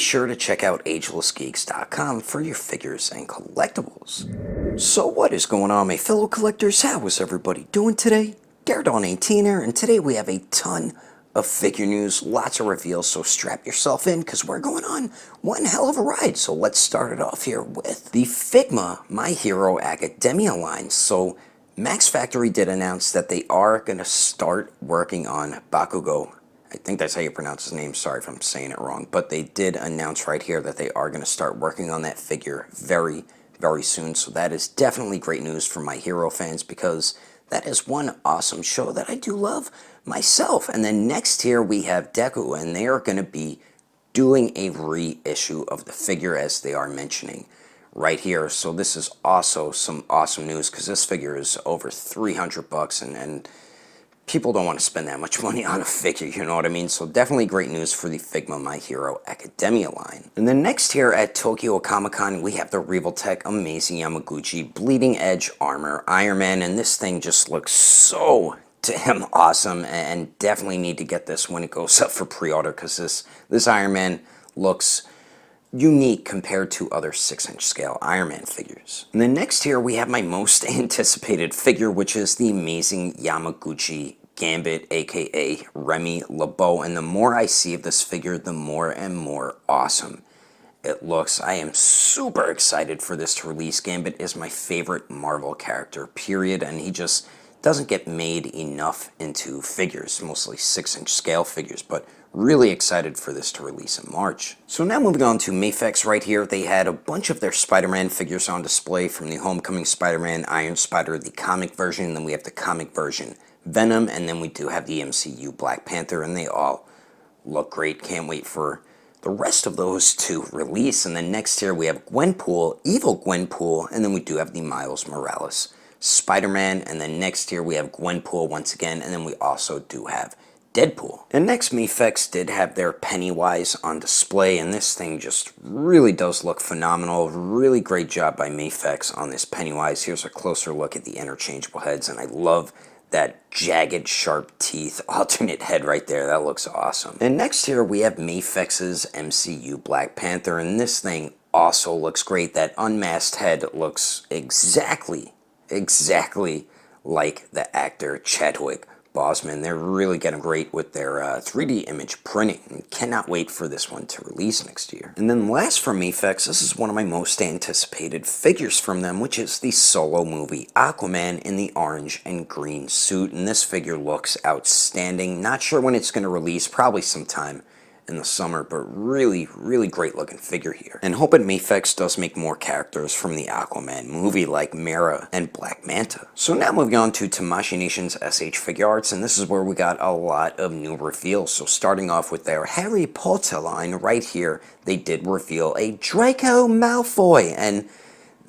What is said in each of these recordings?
sure to check out agelessgeeks.com for your figures and collectibles. So what is going on, my fellow collectors? How is everybody doing today? Gardawn18 here, and today we have a ton of figure news, lots of reveals, so strap yourself in because we're going on one hell of a ride. So let's start it off here with the Figma My Hero Academia line. So Max Factory did announce that they are going to start working on Bakugo. I think that's how you pronounce his name, sorry if I'm saying it wrong, but they did announce right here that they are going to start working on that figure very, very soon. So that is definitely great news for My Hero fans because that is one awesome show that I do love myself. And then next here we have Deku, and they are going to be doing a reissue of the figure as they are mentioning right here. So this is also some awesome news because this figure is over $300 and people don't want to spend that much money on a figure, you know what I mean? So definitely great news for the Figma My Hero Academia line. And then next here at Tokyo Comic-Con, we have the Revoltech Amazing Yamaguchi Bleeding Edge Armor Iron Man, and this thing just looks so damn awesome, and definitely need to get this when it goes up for pre-order because this Iron Man looks unique compared to other 6-inch scale Iron Man figures. And then next here we have my most anticipated figure, which is the amazing Yamaguchi Gambit, aka Remy Lebeau, and the more I see of this figure, the more and more awesome it looks. I am super excited for this to release. Gambit is my favorite Marvel character, period, and he just doesn't get made enough into figures, mostly 6-inch scale figures, but really excited for this to release in March. So now moving on to Mafex right here, they had a bunch of their Spider-Man figures on display from the Homecoming Spider-Man, Iron Spider, the comic version, and then we have the comic version Venom, and then we do have the MCU Black Panther, and they all look great. Can't wait for the rest of those to release. And then next here we have Gwenpool, Evil Gwenpool, and then we do have the Miles Morales Spider-Man, and then next here we have Gwenpool once again, and then we also do have Deadpool. And next, Mafex did have their Pennywise on display, and this thing just really does look phenomenal. Really great job by Mafex on this Pennywise. Here's a closer look at the interchangeable heads, and I love that jagged, sharp teeth alternate head right there. That looks awesome. And next here we have Mafex's MCU Black Panther, and this thing also looks great. That unmasked head looks exactly like the actor Chadwick Boseman. They're really getting great with their 3D image printing. Cannot wait for this one to release next year. And then last from Mafex, this is one of my most anticipated figures from them, which is the solo movie Aquaman in the orange and green suit. And this figure looks outstanding. Not sure when it's going to release, probably sometime in the summer, but really great looking figure here. And hoping Mafex does make more characters from the Aquaman movie like Mera and Black Manta. So now moving on to Tamashii Nations SH Figuarts, and this is where we got a lot of new reveals. So starting off with their Harry Potter line right here, they did reveal a Draco Malfoy, and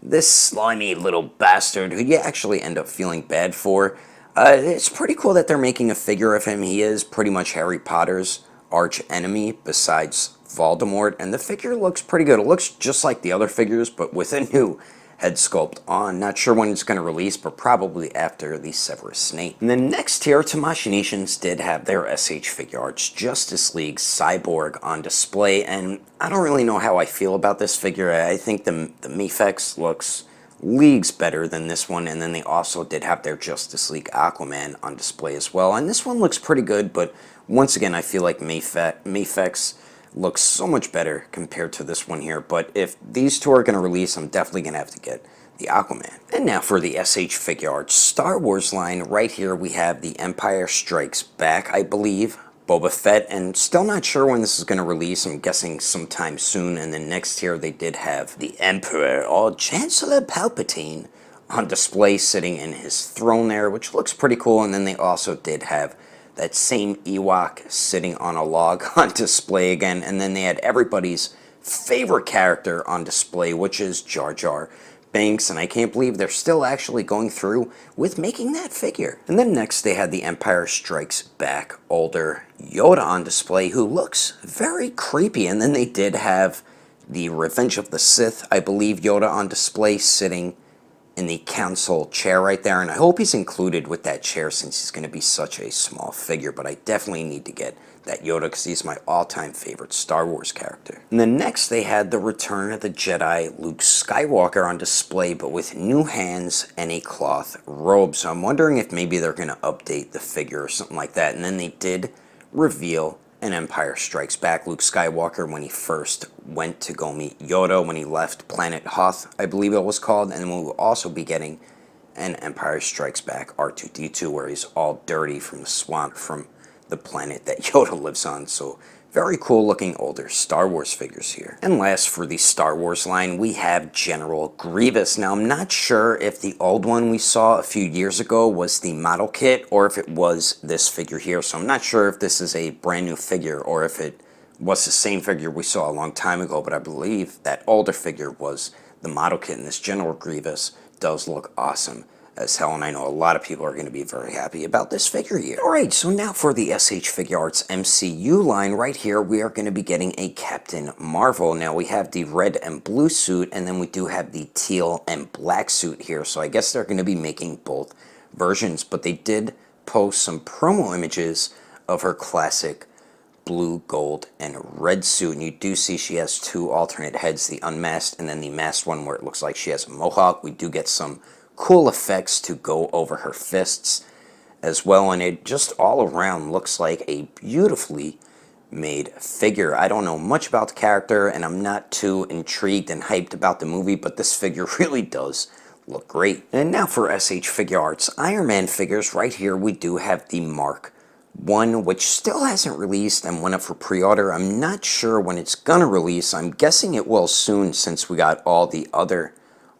this slimy little bastard who you actually end up feeling bad for. It's pretty cool that they're making a figure of him. He is pretty much Harry Potter's arch enemy besides Voldemort, and the figure looks pretty good. It looks just like the other figures, but with a new head sculpt on. Not sure when it's going to release, but probably after the Severus Snape. And then next here, Tamashii Nations did have their SH Figuarts Justice League Cyborg on display, and I don't really know how I feel about this figure. I think the Mafex looks leagues better than this one, and then they also did have their Justice League Aquaman on display as well, and this one looks pretty good, but once again, I feel like Mafex looks so much better compared to this one here, but if these two are going to release, I'm definitely going to have to get the Aquaman. And now for the SH Figuarts Star Wars line, right here we have the Empire Strikes Back, I believe, Boba Fett, and still not sure when this is going to release. I'm guessing sometime soon. And then next here they did have the Emperor, or Chancellor Palpatine, on display sitting in his throne there, which looks pretty cool. And then they also did have that same Ewok sitting on a log on display again. And then they had everybody's favorite character on display, which is Jar Jar Binks, and I can't believe they're still actually going through with making that figure. And then next they had the Empire Strikes Back older Yoda on display, who looks very creepy. And then they did have the Revenge of the Sith, I believe, Yoda on display sitting in the council chair right there, and I hope he's included with that chair since he's going to be such a small figure, but I definitely need to get that Yoda because he's my all-time favorite Star Wars character. And then next they had the Return of the Jedi Luke Skywalker on display, but with new hands and a cloth robe. So I'm wondering if maybe they're going to update the figure or something like that. And then they did reveal an Empire Strikes Back Luke Skywalker when he first went to go meet Yoda when he left Planet Hoth, I believe it was called. And then we'll also be getting an Empire Strikes Back R2-D2 where he's all dirty from the swamp from the planet that Yoda lives on. So very cool looking older Star Wars figures here. And last for the Star Wars line, we have General Grievous. Now I'm not sure if the old one we saw a few years ago was the model kit or if it was this figure here. So I'm not sure if this is a brand new figure or if it was the same figure we saw a long time ago, but I believe that older figure was the model kit, and this General Grievous does look awesome as hell, and I know a lot of people are going to be very happy about this figure here. Alright, so now for the SH Figuarts MCU line right here, we are going to be getting a Captain Marvel. Now we have the red and blue suit, and then we do have the teal and black suit here, so I guess they're going to be making both versions, but they did post some promo images of her classic blue, gold, and red suit, and you do see she has two alternate heads, the unmasked and then the masked one where it looks like she has a mohawk. We do get some cool effects to go over her fists as well, and it just all around looks like a beautifully made figure. I don't know much about the character, and I'm not too intrigued and hyped about the movie, but this figure really does look great. And now for SH Figuarts Iron Man figures. Right here we do have the Mark 1, which still hasn't released and went up for pre-order. I'm not sure when it's gonna release. I'm guessing it will soon since we got all the other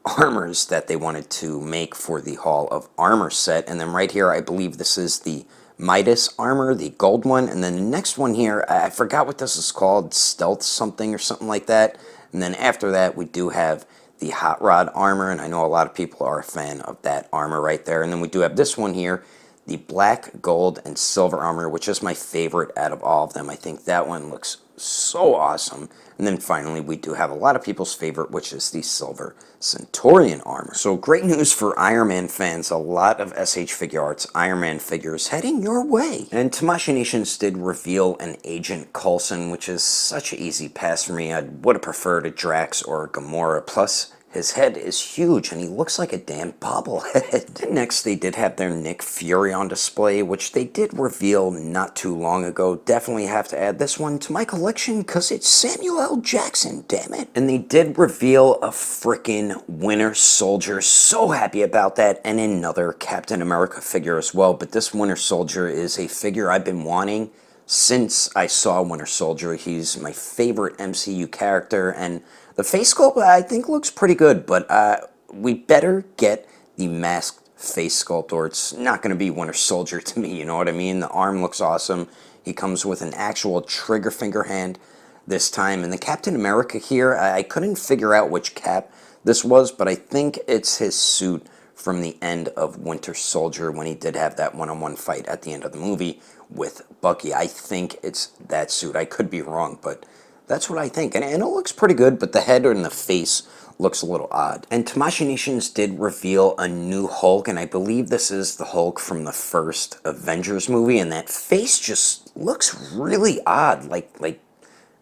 armors that they wanted to make for the Hall of Armor set. And then right here, I believe this is the Midas armor, the gold one. And then the next one here, I forgot what this is called, Stealth something or something like that. And then after that, we do have the Hot Rod armor, and I know a lot of people are a fan of that armor right there. And then we do have this one here, the black, gold, and silver armor, which is my favorite out of all of them. I think that one looks so awesome. And then finally, we do have a lot of people's favorite, which is the silver Centurion armor. So great news for Iron Man fans. A lot of SH Figuarts Iron Man figures heading your way. And Tamashii Nations did reveal an Agent Coulson, which is such an easy pass for me. I would have preferred a Drax or a Gamora. Plus, his head is huge, and he looks like a damn bobblehead. And next, they did have their Nick Fury on display, which they did reveal not too long ago. Definitely have to add this one to my collection, because it's Samuel L. Jackson, damn it. And they did reveal a frickin' Winter Soldier. So happy about that. And another Captain America figure as well. But this Winter Soldier is a figure I've been wanting since I saw Winter Soldier. He's my favorite MCU character, and the face sculpt, I think, looks pretty good, but we better get the masked face sculpt, or it's not going to be Winter Soldier to me, you know what I mean? The arm looks awesome. He comes with an actual trigger finger hand this time. And the Captain America here, I couldn't figure out which cap this was, but I think it's his suit from the end of Winter Soldier when he did have that one-on-one fight at the end of the movie with Bucky. I think it's that suit. I could be wrong, but that's what I think. And it looks pretty good, but the head and the face looks a little odd. And Tamashii Nations did reveal a new Hulk, and I believe this is the Hulk from the first Avengers movie, and that face just looks really odd. Like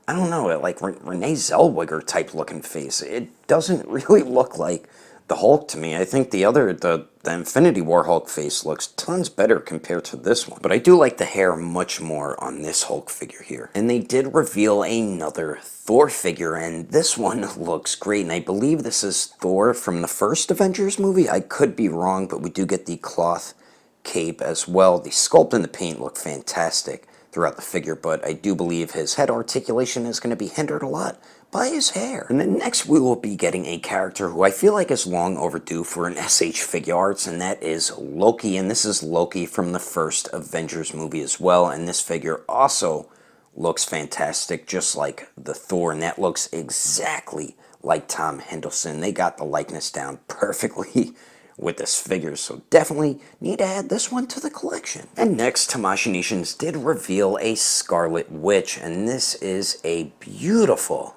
I don't know, like Renee Zellweger type looking face. It doesn't really look like the Hulk to me. I think the Infinity War Hulk face looks tons better compared to this one. But I do like the hair much more on this Hulk figure here. And they did reveal another Thor figure, and this one looks great. And I believe this is Thor from the first Avengers movie. I could be wrong, but we do get the cloth cape as well. The sculpt and the paint look fantastic throughout the figure, but I do believe his head articulation is going to be hindered a lot by his hair. And then next we will be getting a character who I feel like is long overdue for an SH Figuarts, and that is Loki. And this is Loki from the first Avengers movie as well, and this figure also looks fantastic, just like the Thor, and that looks exactly like Tom Hiddleston. They got the likeness down perfectly with this figure, so definitely need to add this one to the collection. And next, Tamashii Nations did reveal a Scarlet Witch, and this is a beautiful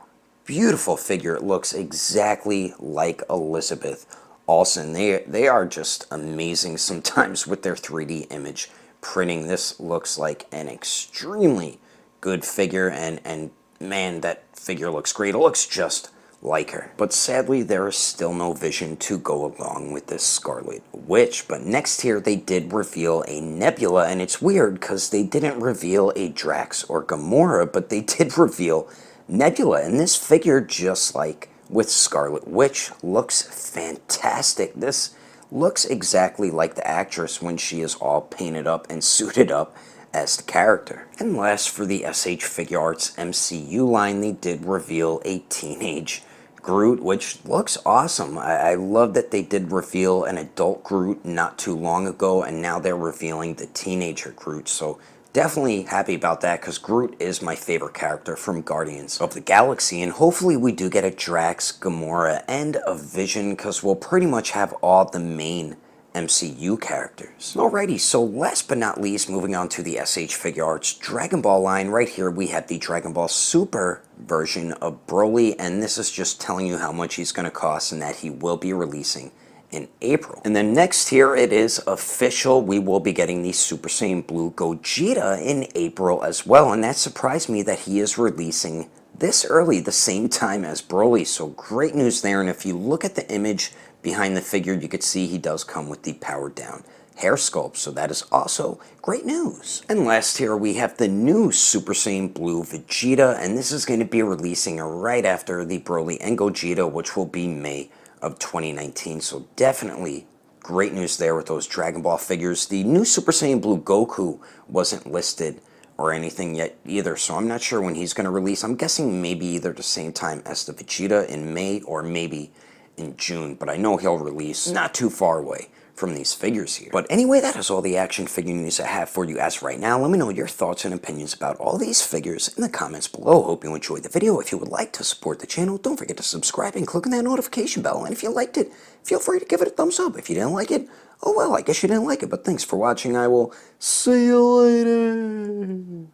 figure. It looks exactly like Elizabeth awesome. They are just amazing sometimes with their 3D image printing. This looks like an extremely good figure, and man, that figure looks great. It looks just like her. But sadly, there is still no vision to go along with this Scarlet Witch. But next here, they did reveal a Nebula, and it's weird because they didn't reveal a Drax or Gamora, but they did reveal Nebula. And this figure, just like with Scarlet Witch, looks fantastic. This looks exactly like the actress when she is all painted up and suited up as the character. And last, for the SH Figuarts MCU line, they did reveal a teenage Groot, which looks awesome. I love that they did reveal an adult Groot not too long ago, and now they're revealing the teenager Groot. So definitely happy about that, because Groot is my favorite character from Guardians of the Galaxy, and hopefully we do get a Drax, Gamora, and a Vision, because we'll pretty much have all the main MCU characters. Alrighty, so last but not least, moving on to the SH Figuarts Dragon Ball line. Right here we have the Dragon Ball Super version of Broly, and this is just telling you how much he's going to cost and that he will be releasing in April. And then next here, it is official. We will be getting the Super Saiyan Blue Gogeta in April as well, and that surprised me that he is releasing this early, the same time as Broly, so great news there. And if you look at the image behind the figure, you could see he does come with the powered down hair sculpt, so that is also great news. And last here we have the new Super Saiyan Blue Vegeta, and this is going to be releasing right after the Broly and Gogeta, which will be May of 2019, so definitely great news there with those Dragon Ball figures. The new Super Saiyan Blue Goku wasn't listed or anything yet either, so I'm not sure when he's going to release. I'm guessing maybe either the same time as the Vegeta in May or maybe in June, but I know he'll release not too far away from these figures here. But anyway, that is all the action figure news I have for you as right now. Let me know your thoughts and opinions about all these figures in the comments below. Hope you enjoyed the video. If you would like to support the channel, don't forget to subscribe and click on that notification bell. And if you liked it, feel free to give it a thumbs up. If you didn't like it, oh well, I guess you didn't like it. But thanks for watching. I will see you later.